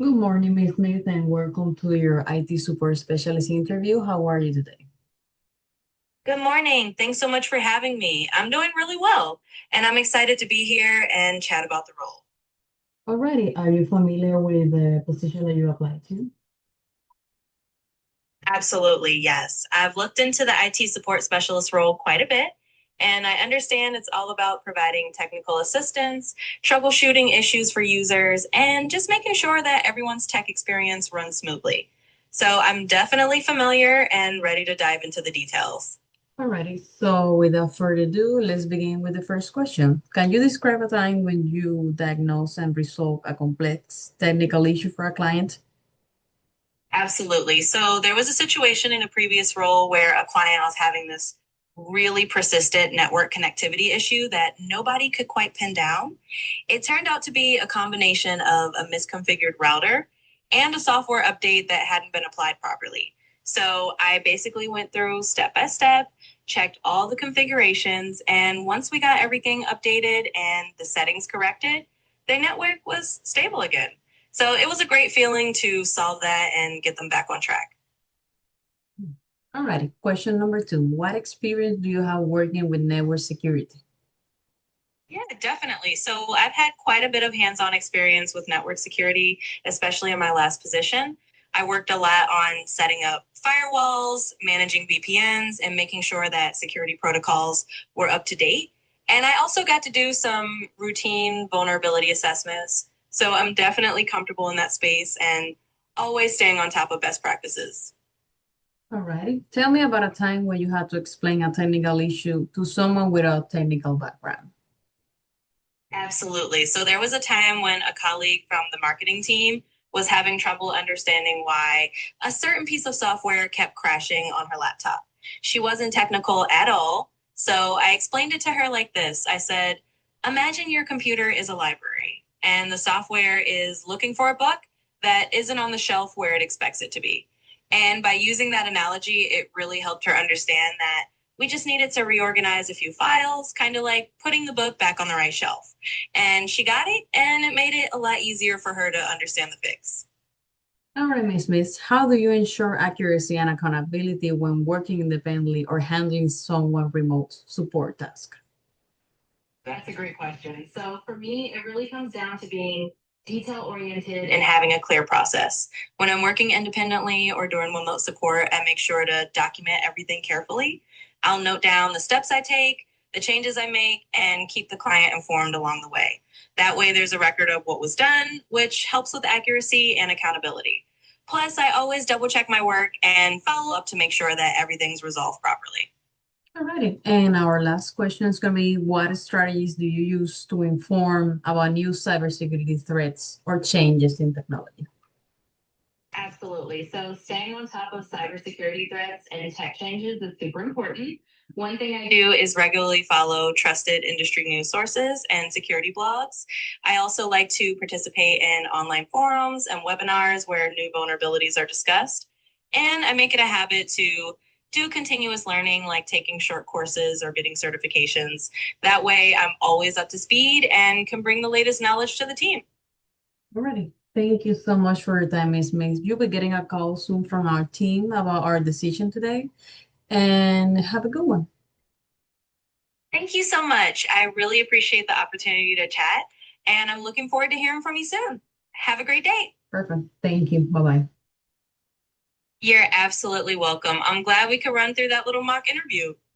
Good morning, Ms. Smith, and welcome to your IT support specialist interview. How are you today? Good morning. Thanks so much for having me. I'm doing really well, and I'm excited to be here and chat about the role. Alrighty, are you familiar with the position that you applied to? Absolutely, yes. I've looked into the IT support specialist role quite a bit, and I understand it's all about providing technical assistance, troubleshooting issues for users, and just making sure that everyone's tech experience runs smoothly. So I'm definitely familiar and ready to dive into the details. Alrighty, so without further ado, let's begin with the first question. Can you describe a time when you diagnose and resolve a complex technical issue for a client? Absolutely. So there was a situation in a previous role where a client was having this really persistent network connectivity issue that nobody could quite pin down. It turned out to be a combination of a misconfigured router and a software update that hadn't been applied properly. So I basically went through step by step, checked all the configurations, and once we got everything updated and the settings corrected, the network was stable again. So it was a great feeling to solve that and get them back on track. Alrighty, question number two. What experience do you have working with network security? Yeah, definitely. So I've had quite a bit of hands on experience with network security, especially in my last position. I worked a lot on setting up firewalls, managing VPNs, and making sure that security protocols were up to date. And I also got to do some routine vulnerability assessments. So I'm definitely comfortable in that space and always staying on top of best practices. Alrighty, tell me about a time when you had to explain a technical issue to someone without technical background. Absolutely. So there was a time when a colleague from the marketing team was having trouble understanding why a certain piece of software kept crashing on her laptop. She wasn't technical at all. So I explained it to her like this. I said, imagine your computer is a library and the software is looking for a book that isn't on the shelf where it expects it to be. And by using that analogy, it really helped her understand that we just needed to reorganize a few files, kind of like putting the book back on the right shelf. And she got it, and it made it a lot easier for her to understand the fix. All right, Miss Miss, how do you ensure accuracy and accountability when working independently or handling someone remote support task? That's a great question. So for me, it really comes down to being detail oriented and having a clear process. When I'm working independently or doing remote support, I make sure to document everything carefully. I'll note down the steps I take, the changes I make, and keep the client informed along the way. That way, there's a record of what was done, which helps with accuracy and accountability. Plus, I always double check my work and follow up to make sure that everything's resolved properly. All righty. And our last question is going to be, what strategies do you use to inform about new cybersecurity threats or changes in technology? Absolutely. So staying on top of cybersecurity threats and tech changes is super important. One thing I do is regularly follow trusted industry news sources and security blogs. I also like to participate in online forums and webinars where new vulnerabilities are discussed. And I make it a habit to do continuous learning, like taking short courses or getting certifications. That way, I'm always up to speed and can bring the latest knowledge to the team. All righty. Thank you so much for your time, Miss Miss. You'll be getting a call soon from our team about our decision today. And have a good one. Thank you so much. I really appreciate the opportunity to chat, and I'm looking forward to hearing from you soon. Have a great day. Perfect. Thank you. Bye-bye. You're absolutely welcome. I'm glad we could run through that little mock interview.